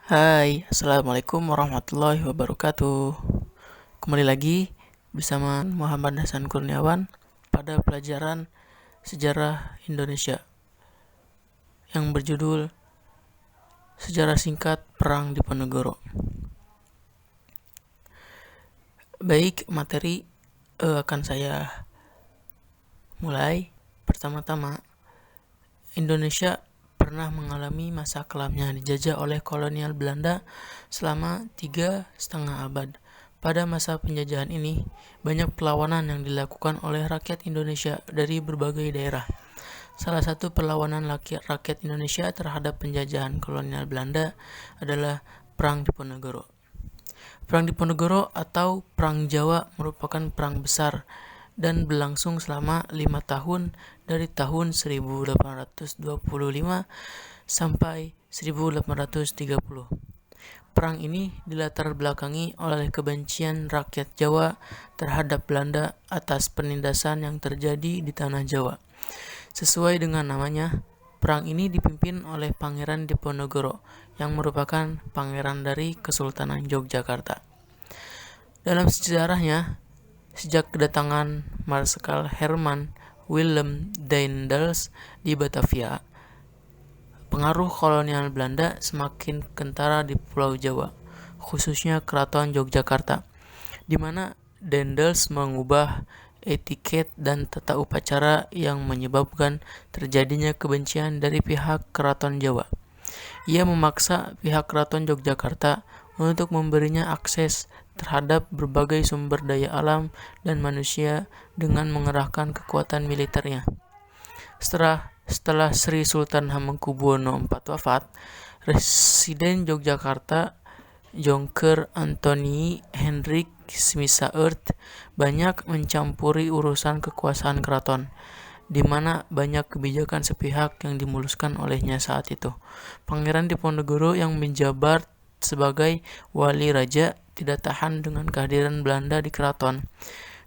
Hai, Assalamualaikum warahmatullahi wabarakatuh. Kembali lagi bersama Muhammad Hasan Kurniawan pada pelajaran Sejarah Indonesia yang berjudul Sejarah Singkat Perang Diponegoro. Baik, materi akan saya mulai. Pertama-tama, Indonesia pernah mengalami masa kelamnya dijajah oleh kolonial Belanda selama 3,5 abad. Pada masa penjajahan ini, banyak perlawanan yang dilakukan oleh rakyat Indonesia dari berbagai daerah. Salah satu perlawanan rakyat Indonesia terhadap penjajahan kolonial Belanda adalah Perang Diponegoro. Perang Diponegoro atau Perang Jawa merupakan perang besar dan berlangsung selama 5 tahun dari tahun 1825 sampai 1830. Perang ini dilatar belakangi oleh kebencian rakyat Jawa terhadap Belanda atas penindasan yang terjadi di tanah Jawa. Sesuai dengan namanya, perang ini dipimpin oleh Pangeran Diponegoro yang merupakan pangeran dari Kesultanan Yogyakarta. Dalam sejarahnya, sejak kedatangan Marskal Herman Willem Daendels di Batavia, pengaruh kolonial Belanda semakin kentara di Pulau Jawa, khususnya Keraton Yogyakarta, di mana Daendels mengubah etiket dan tata upacara yang menyebabkan terjadinya kebencian dari pihak Keraton Jawa. Ia memaksa pihak Keraton Yogyakarta untuk memberinya akses terhadap berbagai sumber daya alam dan manusia dengan mengerahkan kekuatan militernya. Setelah Sri Sultan Hamengkubuwono IV wafat, Residen Yogyakarta Jonker Antoni Hendrik Smisaert banyak mencampuri urusan kekuasaan keraton, di mana banyak kebijakan sepihak yang dimuluskan olehnya saat itu. Pangeran Diponegoro yang menjabat sebagai wali raja tidak tahan dengan kehadiran Belanda di keraton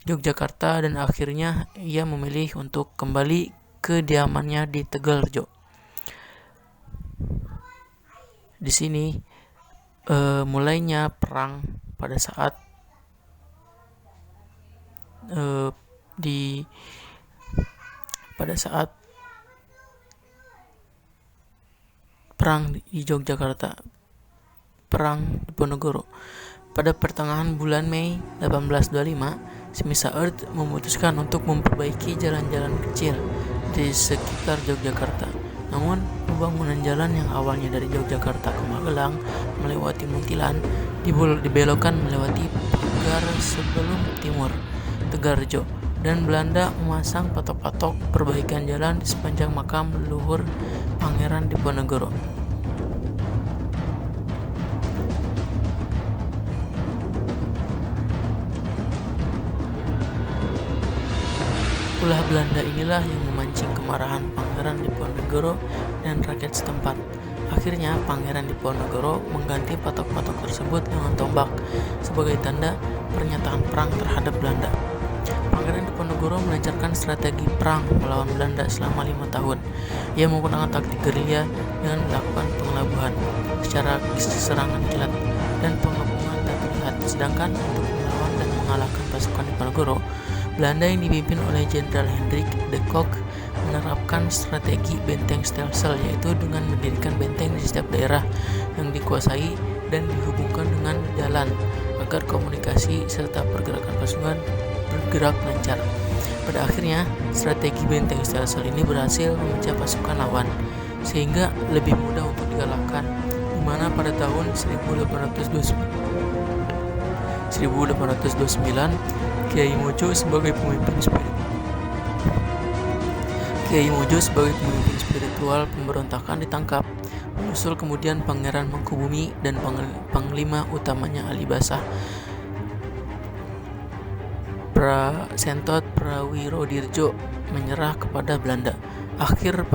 Yogyakarta dan akhirnya ia memilih untuk kembali ke kediamannya di Tegalrejo. Di sini mulainya perang pada saat perang di Yogyakarta, Perang Diponegoro. Pada pertengahan bulan Mei 1825, Smisaert memutuskan untuk memperbaiki jalan-jalan kecil di sekitar Yogyakarta. Namun, pembangunan jalan yang awalnya dari Yogyakarta ke Magelang melewati Muntilan dibelokkan melewati pagar sebelum timur Tegalrejo, dan Belanda memasang patok-patok perbaikan jalan di sepanjang makam leluhur Pangeran Diponegoro. Ulah Belanda inilah yang memancing kemarahan Pangeran Diponegoro dan rakyat setempat. Akhirnya Pangeran Diponegoro mengganti patok-patok tersebut dengan tombak sebagai tanda pernyataan perang terhadap Belanda. Pangeran Diponegoro melancarkan strategi perang melawan Belanda selama 5 tahun. Ia menggunakan taktik gerilya dengan melakukan pengelabuhan secara serangan kilat dan pengepungan tak terlihat. Sedangkan untuk melawan dan mengalahkan pasukan Diponegoro, Belanda yang dipimpin oleh Jenderal Hendrik de Kock menerapkan strategi benteng stelsel, yaitu dengan mendirikan benteng di setiap daerah yang dikuasai dan dihubungkan dengan jalan agar komunikasi serta pergerakan pasukan bergerak lancar. Pada akhirnya, strategi benteng stelsel ini berhasil memecah pasukan lawan sehingga lebih mudah untuk dikalahkan, di mana pada tahun 1829 Kiai Mojo sebagai pemimpin spiritual pemberontakan ditangkap. Menyusul kemudian Pangeran Mangkubumi dan panglima utamanya Ali Basah Sentot Prawirodirjo menyerah kepada Belanda. Akhirnya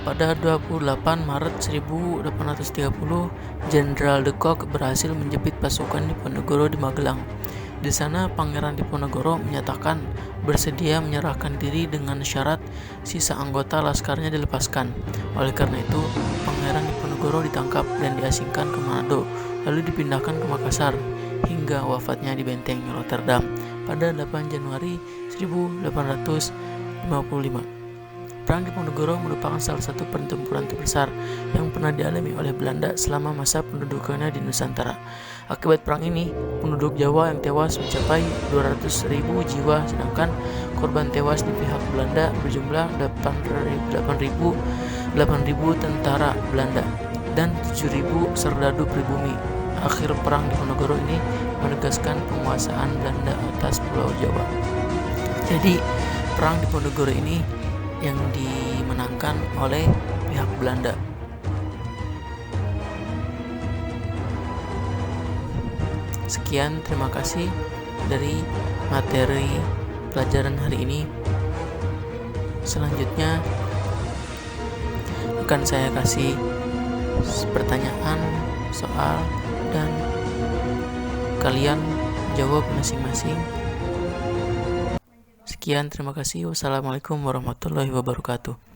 pada 28 Maret 1830, Jenderal de Kock berhasil menjepit pasukan Diponegoro di Magelang. Di sana Pangeran Diponegoro menyatakan bersedia menyerahkan diri dengan syarat sisa anggota laskarnya dilepaskan. Oleh karena itu, Pangeran Diponegoro ditangkap dan diasingkan ke Manado, lalu dipindahkan ke Makassar hingga wafatnya di Benteng Rotterdam pada 8 Januari 1855. Perang Diponegoro merupakan salah satu pertempuran terbesar yang pernah dialami oleh Belanda selama masa pendudukannya di Nusantara. Akibat perang ini, penduduk Jawa yang tewas mencapai 200.000 jiwa, sedangkan korban tewas di pihak Belanda berjumlah 8.000 tentara Belanda dan 7.000 serdadu pribumi. Akhir perang Diponegoro ini menegaskan penguasaan Belanda atas Pulau Jawa. Jadi, perang Diponegoro ini yang dimenangkan oleh pihak Belanda. Sekian, terima kasih dari materi pelajaran hari ini. Selanjutnya akan saya kasih pertanyaan, soal, dan kalian jawab masing-masing. Sekian, terima kasih. Wassalamualaikum warahmatullahi wabarakatuh.